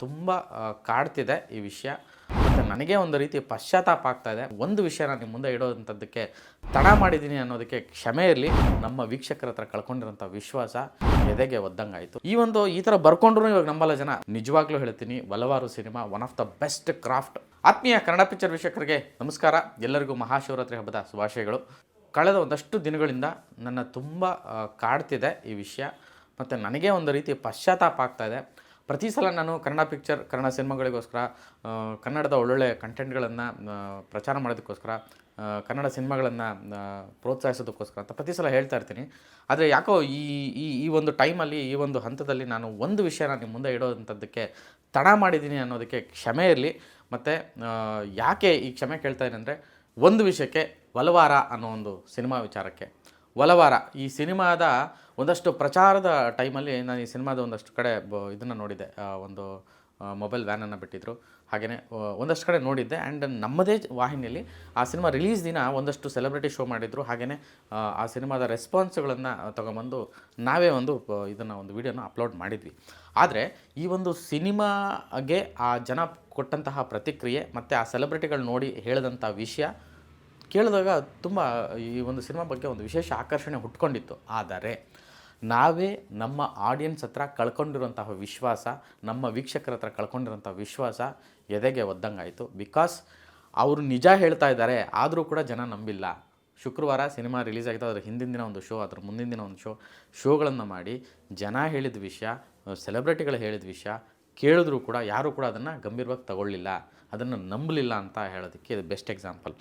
ತುಂಬ ಕಾಡ್ತಿದೆ ಈ ವಿಷಯ. ಮತ್ತು ನನಗೆ ಒಂದು ರೀತಿ ಪಶ್ಚಾತ್ತಾಪ ಆಗ್ತಾ ಇದೆ. ಒಂದು ವಿಷಯ ನಾನು ನಿಮ್ಮ ಮುಂದೆ ಇಡೋದಂಥದ್ದಕ್ಕೆ ತಡ ಮಾಡಿದ್ದೀನಿ ಅನ್ನೋದಕ್ಕೆ ಕ್ಷಮೆ ಇರಲಿ. ನಮ್ಮ ವೀಕ್ಷಕರ ಹತ್ರ ಕಳ್ಕೊಂಡಿರೋಂಥ ವಿಶ್ವಾಸ ಎದೆಗೆ ಒದ್ದಂಗಾಯಿತು. ಈ ಥರ ಬರ್ಕೊಂಡ್ರು ಇವಾಗ ನಂಬಲ್ಲ ಜನ. ನಿಜವಾಗ್ಲೂ ಹೇಳ್ತೀನಿ, ಒಲವಾರು cinema one of the best craft. ಆತ್ಮೀಯ ಕನ್ನಡ ಪಿಕ್ಚರ್ ವೀಕ್ಷಕರಿಗೆ ನಮಸ್ಕಾರ. ಎಲ್ಲರಿಗೂ ಮಹಾಶಿವರಾತ್ರಿ ಹಬ್ಬದ ಶುಭಾಶಯಗಳು. ಕಳೆದ ಒಂದಷ್ಟು ದಿನಗಳಿಂದ ನನ್ನ ತುಂಬ ಕಾಡ್ತಿದೆ ಈ ವಿಷಯ. ಮತ್ತು ನನಗೆ ಒಂದು ರೀತಿ ಪಶ್ಚಾತ್ತಾಪ ಆಗ್ತಾ ಇದೆ. ಪ್ರತಿ ಸಲ ನಾನು ಕನ್ನಡ ಸಿನಿಮಾಗಳಿಗೋಸ್ಕರ, ಕನ್ನಡದ ಒಳ್ಳೊಳ್ಳೆ ಕಂಟೆಂಟ್ಗಳನ್ನು ಪ್ರಚಾರ ಮಾಡೋದಕ್ಕೋಸ್ಕರ, ಕನ್ನಡ ಸಿನಿಮಾಗಳನ್ನು ಪ್ರೋತ್ಸಾಹಿಸೋದಕ್ಕೋಸ್ಕರ ಅಂತ ಪ್ರತಿ ಸಲ ಹೇಳ್ತಾ ಇರ್ತೀನಿ. ಆದರೆ ಯಾಕೋ ಈ ಒಂದು ಟೈಮಲ್ಲಿ, ಈ ಒಂದು ಹಂತದಲ್ಲಿ ನಾನು ಒಂದು ವಿಷಯ ನಿಮ್ಮ ಮುಂದೆ ಇಡೋದಂಥದ್ದಕ್ಕೆ ತಡ ಮಾಡಿದ್ದೀನಿ ಅನ್ನೋದಕ್ಕೆ ಕ್ಷಮೆ ಇರಲಿ. ಮತ್ತು ಯಾಕೆ ಈ ಕ್ಷಮೆ ಕೇಳ್ತಾ ಇದ್ದೀನಿ ಅಂದರೆ, ಒಂದು ವಿಷಯಕ್ಕೆ, ಒಲವಾರ ಅನ್ನೋ ಒಂದು ಸಿನಿಮಾ ವಿಚಾರಕ್ಕೆ. ಒಲವಾರ ಈ ಸಿನಿಮಾದ ಒಂದಷ್ಟು ಪ್ರಚಾರದ ಟೈಮಲ್ಲಿ ನಾನು ಈ ಸಿನಿಮಾದ ಒಂದಷ್ಟು ಕಡೆ ಇದನ್ನು ನೋಡಿದ್ದೆ. ಒಂದು ಮೊಬೈಲ್ ವ್ಯಾನನ್ನು ಬಿಟ್ಟಿದ್ದರು. ಹಾಗೆಯೇ ಒಂದಷ್ಟು ಕಡೆ ನೋಡಿದ್ದೆ. ಆ್ಯಂಡ್ ನಮ್ಮದೇ ವಾಹಿನಿಯಲ್ಲಿ ಆ ಸಿನಿಮಾ ರಿಲೀಸ್ ದಿನ ಒಂದಷ್ಟು ಸೆಲೆಬ್ರಿಟಿ ಶೋ ಮಾಡಿದರು. ಹಾಗೆಯೇ ಆ ಸಿನಿಮಾದ ರೆಸ್ಪಾನ್ಸ್ಗಳನ್ನು ತೊಗೊಂಬಂದು ನಾವೇ ಒಂದು ವೀಡಿಯೋನ ಅಪ್ಲೋಡ್ ಮಾಡಿದ್ವಿ. ಆದರೆ ಈ ಒಂದು ಸಿನಿಮಾಗೆ ಆ ಜನ ಕೊಟ್ಟಂತಹ ಪ್ರತಿಕ್ರಿಯೆ ಮತ್ತು ಆ ಸೆಲೆಬ್ರಿಟಿಗಳು ನೋಡಿ ಹೇಳಿದಂಥ ವಿಷಯ ಕೇಳಿದಾಗ ತುಂಬ ಈ ಒಂದು ಸಿನಿಮಾ ಬಗ್ಗೆ ಒಂದು ವಿಶೇಷ ಆಕರ್ಷಣೆ ಹುಟ್ಕೊಂಡಿತ್ತು. ಆದರೆ ನಾವೇ ನಮ್ಮ ಆಡಿಯನ್ಸ್ ಹತ್ರ ಕಳ್ಕೊಂಡಿರುವಂತಹ ವಿಶ್ವಾಸ, ನಮ್ಮ ವೀಕ್ಷಕರ ಹತ್ರ ಕಳ್ಕೊಂಡಿರೋಂಥ ವಿಶ್ವಾಸ ಎದೆಗೆ ಒದ್ದಂಗಾಯಿತು. ಬಿಕಾಸ್ ಅವರು ನಿಜ ಹೇಳ್ತಾ ಇದ್ದಾರೆ, ಆದರೂ ಕೂಡ ಜನ ನಂಬಿಲ್ಲ. ಶುಕ್ರವಾರ ಸಿನಿಮಾ ರಿಲೀಸ್ ಆಗಿತ್ತು. ಅದರ ಹಿಂದಿನ ದಿನ ಒಂದು ಶೋ, ಅದರ ಮುಂದಿನ ದಿನ ಒಂದು ಶೋಗಳನ್ನು ಮಾಡಿ ಜನ ಹೇಳಿದ ವಿಷಯ, ಸೆಲೆಬ್ರಿಟಿಗಳು ಹೇಳಿದ ವಿಷಯ ಕೇಳಿದ್ರೂ ಕೂಡ ಯಾರೂ ಕೂಡ ಅದನ್ನು ಗಂಭೀರವಾಗಿ ತಗೊಳ್ಳಿಲ್ಲ, ಅದನ್ನು ನಂಬಲಿಲ್ಲ ಅಂತ ಹೇಳೋದಕ್ಕೆ ಇದು ಬೆಸ್ಟ್ ಎಕ್ಸಾಂಪಲ್.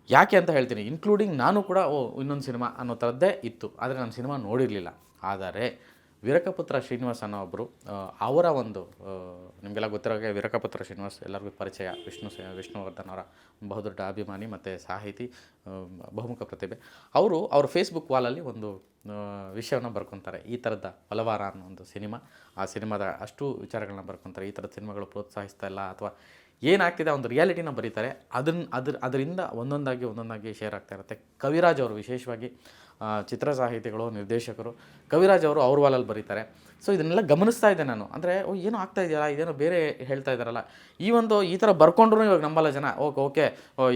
ಯಾಕೆ ಅಂತ ಹೇಳ್ತೀನಿ. ಇನ್ಕ್ಲೂಡಿಂಗ್ ನಾನು ಕೂಡ ಇನ್ನೊಂದು ಸಿನಿಮಾ ಅನ್ನೋ ಥರದ್ದೇ ಇತ್ತು, ಆದರೆ ನಾನು ಸಿನಿಮಾ ನೋಡಿರಲಿಲ್ಲ. ಆದರೆ ವೀರಕಪುತ್ರ ಶ್ರೀನಿವಾಸ್ ಅನ್ನೋ ಒಬ್ಬರು, ಅವರ ಒಂದು ನಿಮಗೆಲ್ಲ ಗೊತ್ತಿರೋ ಹಾಗೆ ವೀರಕಪುತ್ರ ಶ್ರೀನಿವಾಸ್ ಎಲ್ಲರಿಗೂ ಪರಿಚಯ. ವಿಷ್ಣುವರ್ಧನ್ ಅವರ ಬಹುದೊಡ್ಡ ಅಭಿಮಾನಿ ಮತ್ತು ಸಾಹಿತಿ, ಬಹುಮುಖ ಪ್ರತಿಭೆ. ಅವ್ರ ಫೇಸ್ಬುಕ್ ವಾಲಲ್ಲಿ ಒಂದು ವಿಷಯವನ್ನು ಬರ್ಕೊತಾರೆ. ಈ ಥರದ ಒಲವಾರ ಅನ್ನೋ ಒಂದು ಸಿನಿಮಾ, ಆ ಸಿನಿಮಾದ ಅಷ್ಟು ವಿಚಾರಗಳನ್ನ ಬರ್ಕೊತಾರೆ. ಈ ಥರದ ಸಿನಿಮಾಗಳು ಪ್ರೋತ್ಸಾಹಿಸ್ತಾ ಇಲ್ಲ ಅಥವಾ ಏನಾಗ್ತಿದೆ ಒಂದು ರಿಯಾಲಿಟಿನ ಬರೀತಾರೆ. ಅದರಿಂದ ಒಂದೊಂದಾಗಿ ಶೇರ್ ಆಗ್ತಾ ಇರುತ್ತೆ. ಕವಿರಾಜ್ ಅವರು, ವಿಶೇಷವಾಗಿ ಚಿತ್ರ ಸಾಹಿತಿಗಳು, ನಿರ್ದೇಶಕರು, ಕವಿರಾಜ್ ಅವರು ಅವ್ರ ವಾಲಲ್ಲಿ ಬರೀತಾರೆ. ಸೊ ಇದನ್ನೆಲ್ಲ ಗಮನಿಸ್ತಾ ಇದ್ದೆ ನಾನು. ಅಂದರೆ ಏನೋ ಆಗ್ತಾ ಇದೆಯಲ್ಲ, ಇದೇನೋ ಬೇರೆ ಹೇಳ್ತಾ ಇದ್ದಾರಲ್ಲ, ಈ ಥರ ಬರ್ಕೊಂಡ್ರು ಇವಾಗ ನಂಬಲ್ಲ ಜನ. ಓಕೆ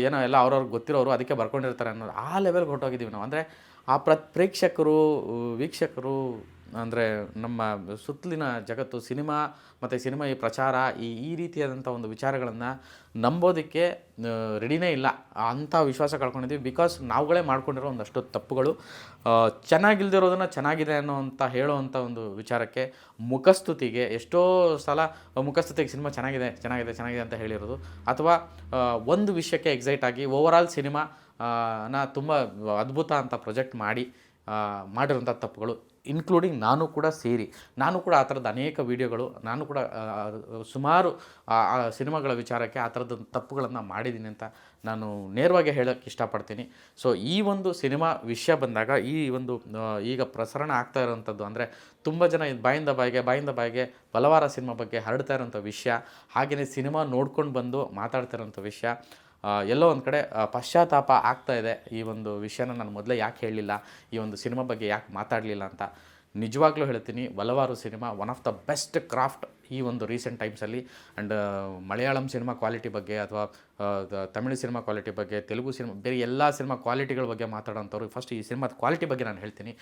ಏನೋ ಎಲ್ಲ ಅವ್ರವ್ರಿಗೆ ಗೊತ್ತಿರೋರು ಅದಕ್ಕೆ ಬರ್ಕೊಂಡಿರ್ತಾರೆ ಅನ್ನೋದು ಆ ಲೆವೆಲ್ಗೆ ಹೊರಟೋಗಿದ್ದೀವಿ ನಾವು. ಅಂದರೆ ಆ ಪ್ರೇಕ್ಷಕರು, ವೀಕ್ಷಕರು, ಅಂದರೆ ನಮ್ಮ ಸುತ್ತಲಿನ ಜಗತ್ತು, ಸಿನಿಮಾ ಮತ್ತು ಸಿನಿಮಾ ಈ ಪ್ರಚಾರ, ಈ ರೀತಿಯಾದಂಥ ಒಂದು ವಿಚಾರಗಳನ್ನು ನಂಬೋದಕ್ಕೆ ರೆಡಿನೇ ಇಲ್ಲ. ಅಂಥ ವಿಶ್ವಾಸ ಕಳ್ಕೊಂಡಿದ್ದೀವಿ. ಬಿಕಾಸ್ ನಾವುಗಳೇ ಮಾಡ್ಕೊಂಡಿರೋ ಒಂದಷ್ಟು ತಪ್ಪುಗಳು, ಚೆನ್ನಾಗಿಲ್ದಿರೋದನ್ನು ಚೆನ್ನಾಗಿದೆ ಹೇಳೋವಂಥ ಒಂದು ವಿಚಾರಕ್ಕೆ, ಮುಖಸ್ತುತಿಗೆ ಎಷ್ಟೋ ಸಲ ಮುಖಸ್ತುತಿಗೆ ಸಿನಿಮಾ ಚೆನ್ನಾಗಿದೆ ಅಂತ ಹೇಳಿರೋದು, ಅಥವಾ ಒಂದು ವಿಷಯಕ್ಕೆ ಎಕ್ಸೈಟ್ ಆಗಿ ಓವರಾಲ್ ಸಿನಿಮಾನ ತುಂಬ ಅದ್ಭುತ ಅಂತ ಪ್ರೊಜೆಕ್ಟ್ ಮಾಡಿರೋಂಥ ತಪ್ಪುಗಳು, ಇನ್ಕ್ಲೂಡಿಂಗ್ ನಾನು ಕೂಡ ಸೇರಿ. ನಾನು ಕೂಡ ಆ ಥರದ ಅನೇಕ ವೀಡಿಯೋಗಳು, ನಾನು ಕೂಡ ಸುಮಾರು ಸಿನಿಮಾಗಳ ವಿಚಾರಕ್ಕೆ ಆ ಥರದ ತಪ್ಪುಗಳನ್ನು ಮಾಡಿದ್ದೀನಿ ಅಂತ ನಾನು ನೇರವಾಗಿ ಹೇಳೋಕ್ಕೆ ಇಷ್ಟಪಡ್ತೀನಿ. ಸೊ ಈ ಒಂದು ಸಿನಿಮಾ ವಿಷಯ ಬಂದಾಗ, ಈಗ ಪ್ರಸರಣ ಆಗ್ತಾ ಇರೋವಂಥದ್ದು ಅಂದರೆ ತುಂಬ ಜನ ಬಾಯಿಂದ ಬಾಯಿಗೆ ಒಲವಾರ ಸಿನಿಮಾ ಬಗ್ಗೆ ಹರಡ್ತಾ ಇರೋಂಥ ವಿಷಯ, ಹಾಗೆಯೇ ಸಿನಿಮಾ ನೋಡ್ಕೊಂಡು ಬಂದು ಮಾತಾಡ್ತಾ ಇರೋಂಥ ವಿಷಯ, ಎಲ್ಲೋ ಒಂದು ಕಡೆ ಪಶ್ಚಾತ್ತಾಪ ಆಗ್ತಾ ಇದೆ. ಈ ಒಂದು ವಿಷಯನ ನಾನು ಮೊದಲೇ ಯಾಕೆ ಹೇಳಲಿಲ್ಲ, ಈ ಒಂದು ಸಿನಿಮಾ ಬಗ್ಗೆ ಯಾಕೆ ಮಾತಾಡಲಿಲ್ಲ ಅಂತ. ನಿಜವಾಗ್ಲೂ ಹೇಳ್ತೀನಿ, ಒಲವಾರು cinema one of the best craft ಈ ಒಂದು ರೀಸೆಂಟ್ ಟೈಮ್ಸಲ್ಲಿ. ಆ್ಯಂಡ್ ಮಲಯಾಳಂ ಸಿನಿಮಾ ಕ್ವಾಲಿಟಿ ಬಗ್ಗೆ, ಅಥವಾ ತಮಿಳು ಸಿನಿಮಾ ಕ್ವಾಲಿಟಿ ಬಗ್ಗೆ, ತೆಲುಗು ಸಿನಿಮಾ, ಬೇರೆ ಎಲ್ಲ ಸಿನಿಮಾ ಕ್ವಾಲಿಟಿಗಳ ಬಗ್ಗೆ ಮಾತಾಡೋಂಥವ್ರು, ಫಸ್ಟ್ ಈ ಸಿನಿಮಾದ ಕ್ವಾಲಿಟಿ ಬಗ್ಗೆ ನಾನು ಹೇಳ್ತೀನಿ.